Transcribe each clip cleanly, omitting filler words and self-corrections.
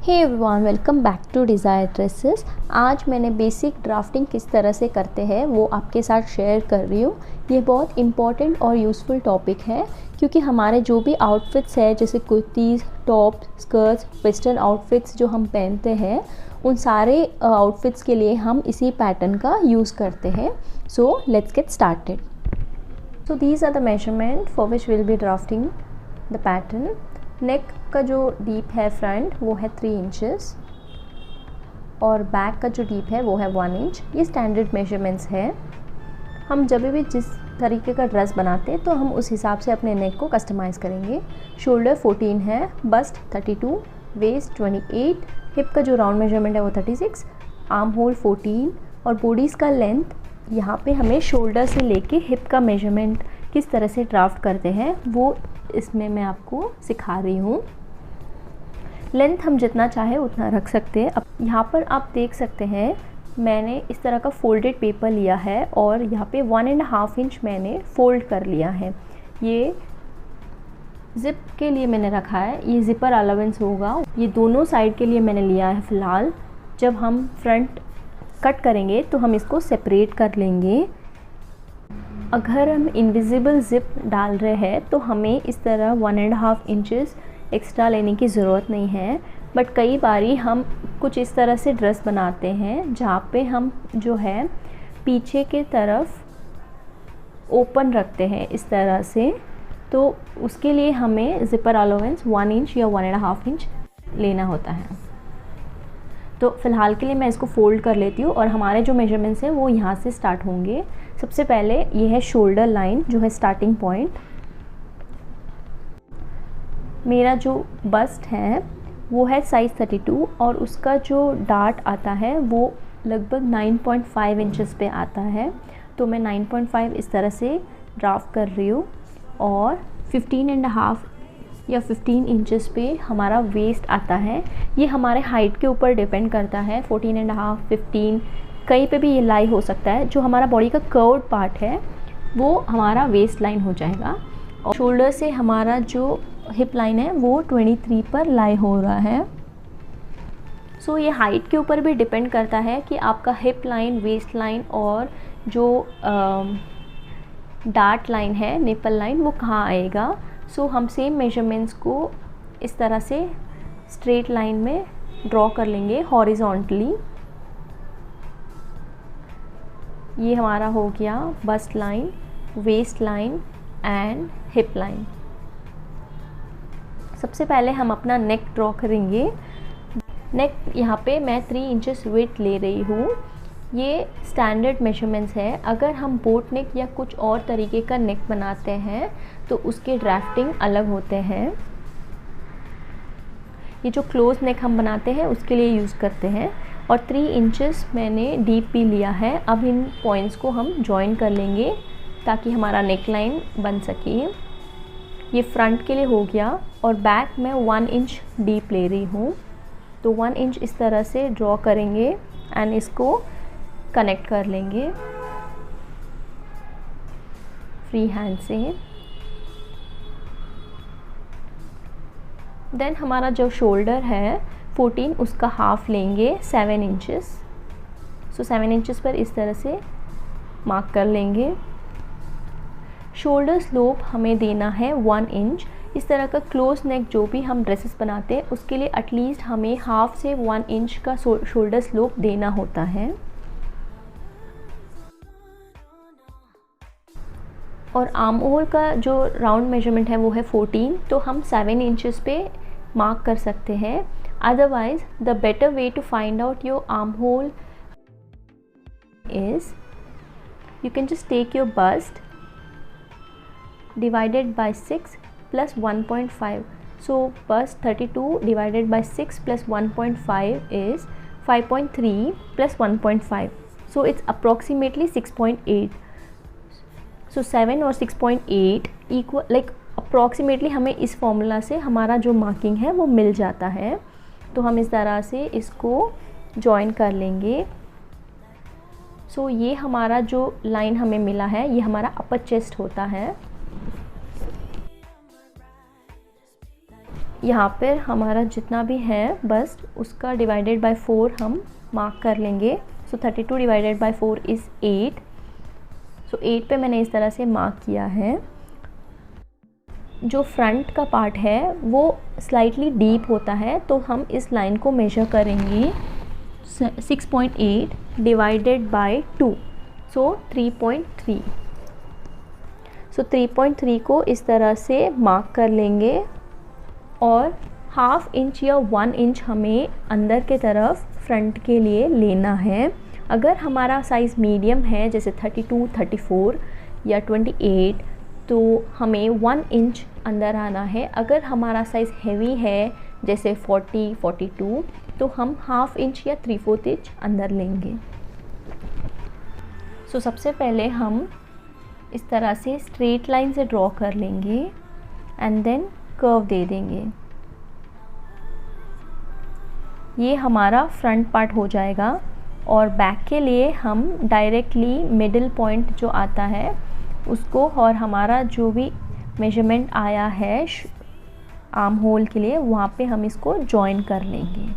Hey everyone, welcome back to desire dresses. आज मैंने basic drafting किस तरह से करते हैं वो आपके साथ शेयर कर रही हूँ। ये बहुत इम्पॉर्टेंट और यूज़फुल टॉपिक है क्योंकि हमारे जो भी आउटफिट्स है जैसे kurtis, top, skirts, western outfits जो हम पहनते हैं उन सारे आउटफिट्स के लिए हम इसी पैटर्न का यूज़ करते हैं। So let's get started. So these are the measurement for which will be drafting the pattern. Neck का जो डीप है फ्रंट वो है 3 इंचेस और बैक का जो डीप है वो है 1 इंच। ये स्टैंडर्ड मेजरमेंट्स है। हम जब भी जिस तरीके का ड्रेस बनाते हैं तो हम उस हिसाब से अपने नेक को कस्टमाइज़ करेंगे। शोल्डर 14 है, बस्ट 32, वेस्ट 28, हिप का जो राउंड मेजरमेंट है वो 36, आर्म होल 14 और बॉडीज़ का लेंथ यहाँ पे हमें शोल्डर से लेके हिप का मेजरमेंट किस तरह से ड्राफ्ट करते हैं वो इसमें मैं आपको सिखा रही हूँ। लेंथ हम जितना चाहे उतना रख सकते हैं। अब यहाँ पर आप देख सकते हैं मैंने इस तरह का फोल्डेड पेपर लिया है और यहाँ पे 1.5 इंच मैंने फोल्ड कर लिया है। ये ज़िप के लिए मैंने रखा है, ये ज़िपर अलाउंस होगा। ये दोनों साइड के लिए मैंने लिया है फ़िलहाल। जब हम फ्रंट कट करेंगे तो हम इसको सेपरेट कर लेंगे। अगर हम इनविजिबल ज़िप डाल रहे हैं तो हमें इस तरह 1.5 इंचेस एक्स्ट्रा लेने की ज़रूरत नहीं है। बट कई बारी हम कुछ इस तरह से ड्रेस बनाते हैं जहाँ पे हम जो है पीछे के तरफ ओपन रखते हैं इस तरह से, तो उसके लिए हमें ज़िपर अलाउंस 1 इंच या 1.5 इंच लेना होता है। तो फ़िलहाल के लिए मैं इसको फ़ोल्ड कर लेती हूँ और हमारे जो मेजरमेंट्स हैं वो यहाँ से स्टार्ट होंगे। सबसे पहले ये है शोल्डर लाइन जो है स्टार्टिंग पॉइंट। मेरा जो बस्ट है वो है साइज़ 32 और उसका जो डार्ट आता है वो लगभग 9.5 इंचेस पे आता है। तो मैं 9.5 इस तरह से ड्राफ्ट कर रही हूँ और 15.5 या 15 इंचेस पे हमारा वेस्ट आता है। ये हमारे हाइट के ऊपर डिपेंड करता है। 14.5, 15 कहीं पे भी ये लाई हो सकता है। जो हमारा बॉडी का कर्व्ड पार्ट है वो हमारा वेस्ट लाइन हो जाएगा और शोल्डर से हमारा जो हिप लाइन है वो 23 पर लाई हो रहा है। सो ये हाइट के ऊपर भी डिपेंड करता है कि आपका हिप लाइन, वेस्ट लाइन और जो डार्ट लाइन है, निपल लाइन, वो कहाँ आएगा। सो हम सेम मेजरमेंट्स को इस तरह से स्ट्रेट लाइन में ड्रॉ कर लेंगे हॉरिजॉन्टली। ये हमारा हो गया bust line, waist line and hip line. सबसे पहले हम अपना नेक ड्रॉ करेंगे। नेक यहाँ पे मैं 3 इंचेस विड्थ ले रही हूँ। ये स्टैंडर्ड मेजरमेंट्स है। अगर हम बोट नेक या कुछ और तरीके का नेक बनाते हैं तो उसके ड्राफ्टिंग अलग होते हैं। ये जो क्लोज नेक हम बनाते हैं उसके लिए यूज़ करते हैं। और 3 इंचेस मैंने डीप भी लिया है। अब इन पॉइंट्स को हम जॉइन कर लेंगे ताकि हमारा नेक लाइन बन सके। ये फ्रंट के लिए हो गया और बैक में 1 इंच डीप ले रही हूँ। तो 1 इंच इस तरह से ड्रॉ करेंगे एंड इसको कनेक्ट कर लेंगे फ्री हैंड से। देन हमारा जो शोल्डर है 14, उसका हाफ लेंगे 7 इंचेस। सो 7 इंचेस पर इस तरह से मार्क कर लेंगे। शोल्डर स्लोप हमें देना है 1 इंच। इस तरह का क्लोज नेक जो भी हम ड्रेसेस बनाते हैं उसके लिए एटलीस्ट हमें हाफ से 1 इंच का शोल्डर स्लोप देना होता है। और आर्म होल का जो राउंड मेजरमेंट है वो है 14, तो हम 7 इंचेस पे मार्क कर सकते हैं। Otherwise the better way to find out your arm hole is you can just take your bust divided by 6 plus 1.5. So bust 32 divided by 6 plus 1.5 is 5.3 plus 1.5. So it's approximately 6.8. So 7 और 6.8 equal, like approximately हमें इस formula से हमारा जो marking है वो मिल जाता है। तो हम इस तरह से इसको जॉइन कर लेंगे। सो ये हमारा जो लाइन हमें मिला है ये हमारा अपर चेस्ट होता है। यहाँ पर हमारा जितना भी है बस्ट उसका डिवाइडेड बाय 4 हम मार्क कर लेंगे। सो 32 डिवाइडेड बाय 4 इज़ 8। सो 8 पे मैंने इस तरह से मार्क किया है। जो फ्रंट का पार्ट है वो स्लाइटली डीप होता है, तो हम इस लाइन को मेजर करेंगे 6.8 डिवाइडेड बाय 2, सो 3.3। सो 3.3 को इस तरह से मार्क कर लेंगे और हाफ इंच या 1 इंच हमें अंदर के तरफ फ्रंट के लिए लेना है। अगर हमारा साइज़ मीडियम है जैसे 32, 34 या 28 तो हमें 1 इंच अंदर आना है। अगर हमारा साइज़ हैवी है जैसे 40, 42 तो हम हाफ इंच या 3/4 इंच अंदर लेंगे। सो सबसे पहले हम इस तरह से स्ट्रेट लाइन से ड्रॉ कर लेंगे एंड देन कर्व दे देंगे। ये हमारा फ्रंट पार्ट हो जाएगा और बैक के लिए हम डायरेक्टली मिडिल पॉइंट जो आता है उसको और हमारा जो भी मेजरमेंट आया है आर्म होल के लिए वहाँ पे हम इसको जॉइन कर लेंगे।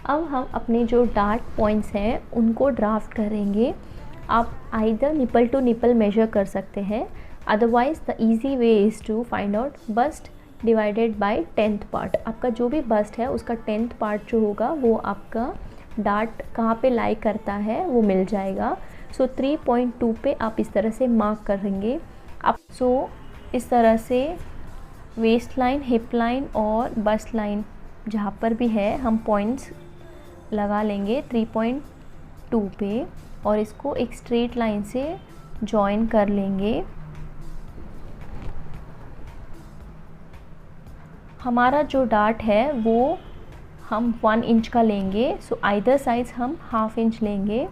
अब हम अपने जो डार्ट पॉइंट्स हैं उनको ड्राफ्ट करेंगे। आप either nipple to nipple measure कर सकते हैं, otherwise the easy way is to find out bust divided by 10th part. आपका जो भी बस्ट है उसका 10th पार्ट जो होगा वो आपका डार्ट कहाँ पे लाई करता है वो मिल जाएगा। सो 3.2 पे आप इस तरह से मार्क करेंगे। आप इस तरह से वेस्ट लाइन, हिप लाइन और बस्ट लाइन जहाँ पर भी है हम पॉइंट्स लगा लेंगे 3.2 पे और इसको एक स्ट्रेट लाइन से जॉइन कर लेंगे। हमारा जो डार्ट है वो हम 1 इंच का लेंगे। सो आइदर साइज़ हम हाफ इंच लेंगे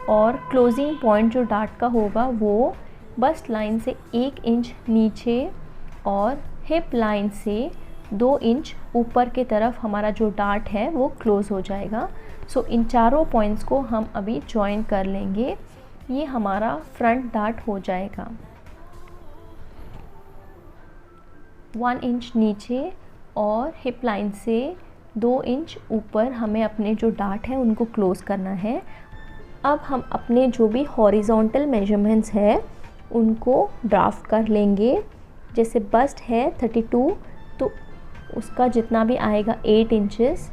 और क्लोजिंग पॉइंट जो डार्ट का होगा वो बस्ट लाइन से 1 इंच नीचे और हिप लाइन से 2 इंच ऊपर के तरफ हमारा जो डार्ट है वो क्लोज़ हो जाएगा। सो इन चारों पॉइंट्स को हम अभी जॉइन कर लेंगे। ये हमारा फ्रंट डार्ट हो जाएगा। 1 इंच नीचे और हिप लाइन से 2 इंच ऊपर हमें अपने जो डार्ट है उनको क्लोज़ करना है। अब हम अपने जो भी हॉरिजॉन्टल मेजरमेंट्स है उनको ड्राफ्ट कर लेंगे। जैसे बस्ट है 32 तो उसका जितना भी आएगा 8 इंचेस,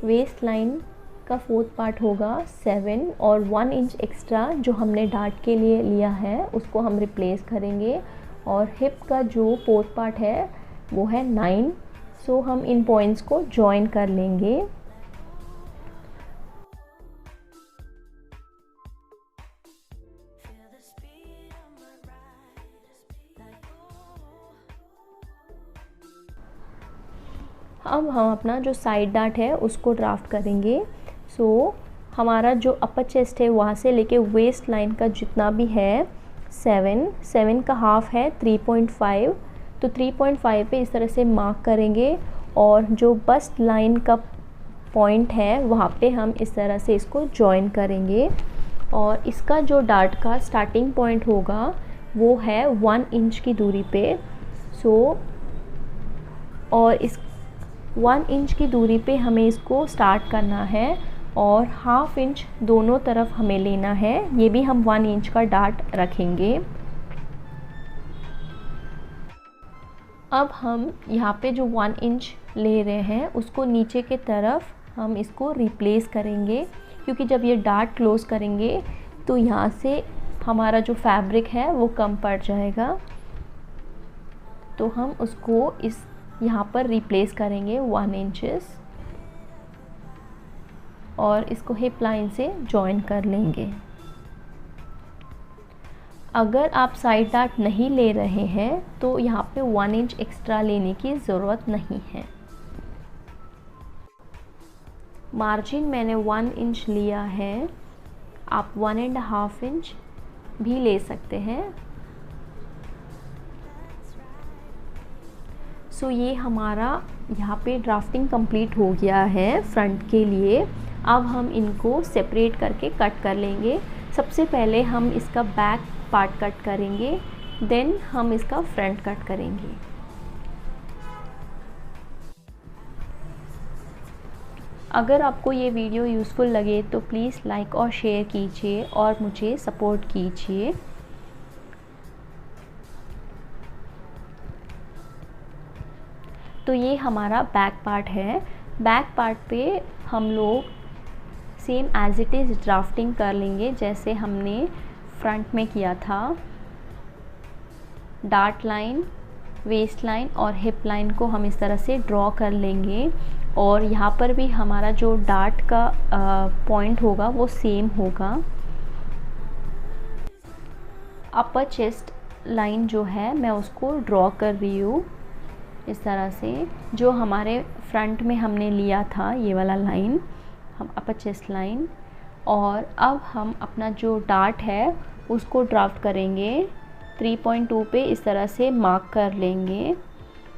वेस्ट लाइन का 4th पार्ट होगा 7 और 1 इंच एक्स्ट्रा जो हमने डार्ट के लिए लिया है उसको हम रिप्लेस करेंगे और हिप का जो 4th पार्ट है वो है 9। सो हम इन पॉइंट्स को जॉइन कर लेंगे। अब हम अपना जो साइड डार्ट है उसको ड्राफ्ट करेंगे। सो हमारा जो अपर चेस्ट है वहाँ से लेके वेस्ट लाइन का जितना भी है 7 का हाफ है 3.5, तो 3.5 पे इस तरह से मार्क करेंगे और जो बस्ट लाइन का पॉइंट है वहाँ पे हम इस तरह से इसको जॉइन करेंगे और इसका जो डार्ट का स्टार्टिंग पॉइंट होगा वो है 1 इंच की दूरी पे। और इस 1 इंच की दूरी पे हमें इसको स्टार्ट करना है और हाफ इंच दोनों तरफ हमें लेना है। ये भी हम 1 इंच का डार्ट रखेंगे। अब हम यहाँ पे जो 1 इंच ले रहे हैं उसको नीचे के तरफ हम इसको रिप्लेस करेंगे, क्योंकि जब ये डार्ट क्लोज़ करेंगे तो यहाँ से हमारा जो फैब्रिक है वो कम पड़ जाएगा, तो हम उसको इस यहाँ पर रिप्लेस करेंगे 1 इंचेस और इसको हिप लाइन से जॉइन कर लेंगे। अगर आप साइड डार्ट नहीं ले रहे हैं तो यहाँ पे 1 इंच एक्स्ट्रा लेने की ज़रूरत नहीं है। मार्जिन मैंने 1 इंच लिया है, आप 1.5 इंच भी ले सकते हैं। सो ये हमारा यहाँ पे ड्राफ्टिंग कंप्लीट हो गया है फ्रंट के लिए। अब हम इनको सेपरेट करके कट कर लेंगे। सबसे पहले हम इसका बैक पार्ट कट करेंगे, देन हम इसका फ्रंट कट करेंगे। अगर आपको ये वीडियो यूज़फुल लगे तो प्लीज़ लाइक और शेयर कीजिए और मुझे सपोर्ट कीजिए। तो ये हमारा बैक पार्ट है। बैक पार्ट पे हम लोग same as it is drafting कर लेंगे जैसे हमने फ्रंट में किया था। डार्ट लाइन, वेस्ट लाइन और हिप लाइन को हम इस तरह से ड्रॉ कर लेंगे और यहाँ पर भी हमारा जो डार्ट का पॉइंट होगा वो सेम होगा। अपर चेस्ट लाइन जो है मैं उसको ड्रॉ कर रही हूँ इस तरह से, जो हमारे फ्रंट में हमने लिया था ये वाला लाइन, हम अपर चेस्ट लाइन। और अब हम अपना जो डार्ट है उसको ड्राफ्ट करेंगे 3.2 पे इस तरह से मार्क कर लेंगे।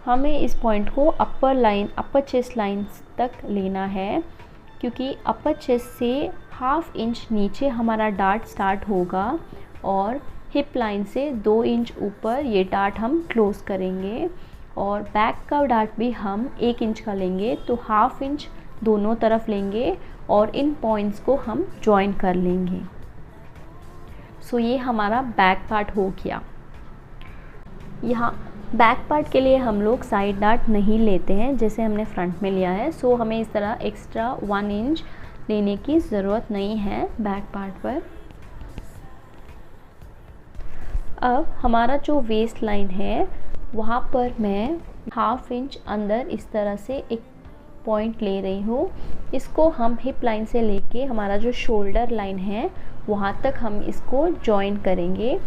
हमें इस पॉइंट को अपर चेस्ट लाइन तक लेना है, क्योंकि अपर चेस्ट से ½ इंच नीचे हमारा डार्ट स्टार्ट होगा और हिप लाइन से 2 इंच ऊपर ये डार्ट हम क्लोज़ करेंगे। और बैक का डार्ट भी हम 1 इंच का लेंगे, तो ½ इंच दोनों तरफ लेंगे और इन पॉइंट्स को हम जॉइन कर लेंगे। सो ये हमारा बैक पार्ट हो गया। यहाँ बैक पार्ट के लिए हम लोग साइड डार्ट नहीं लेते हैं जैसे हमने फ्रंट में लिया है, सो हमें इस तरह एक्स्ट्रा 1 इंच लेने की ज़रूरत नहीं है बैक पार्ट पर। अब हमारा जो वेस्ट लाइन है वहाँ पर मैं ½ इंच अंदर इस तरह से एक पॉइंट ले रही हूँ। इसको हम हिप लाइन से लेके हमारा जो शोल्डर लाइन है वहाँ तक हम इसको जॉइन करेंगे।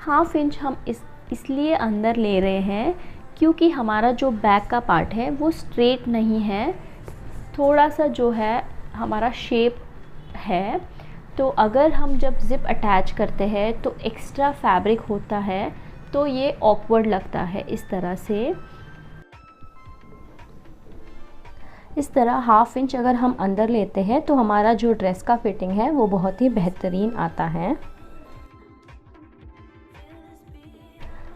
½ इंच हम इसलिए अंदर ले रहे हैं क्योंकि हमारा जो बैक का पार्ट है वो स्ट्रेट नहीं है, थोड़ा सा जो है हमारा शेप है। तो अगर हम जब ज़िप अटैच करते हैं तो एक्स्ट्रा फैब्रिक होता है, तो ये ऑकवर्ड लगता है। इस तरह से इस तरह ½ इंच अगर हम अंदर लेते हैं तो हमारा जो ड्रेस का फिटिंग है वो बहुत ही बेहतरीन आता है।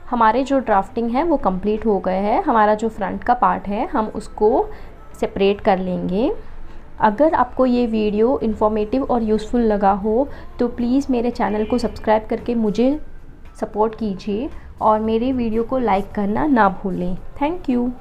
हमारे जो ड्राफ्टिंग है वो कंप्लीट हो गए हैं। हमारा जो फ्रंट का पार्ट है हम उसको सेपरेट कर लेंगे। अगर आपको ये वीडियो इन्फॉर्मेटिव और यूज़फुल लगा हो तो प्लीज़ मेरे चैनल को सब्सक्राइब करके मुझे सपोर्ट कीजिए और मेरे वीडियो को लाइक करना ना भूलें। Thank you.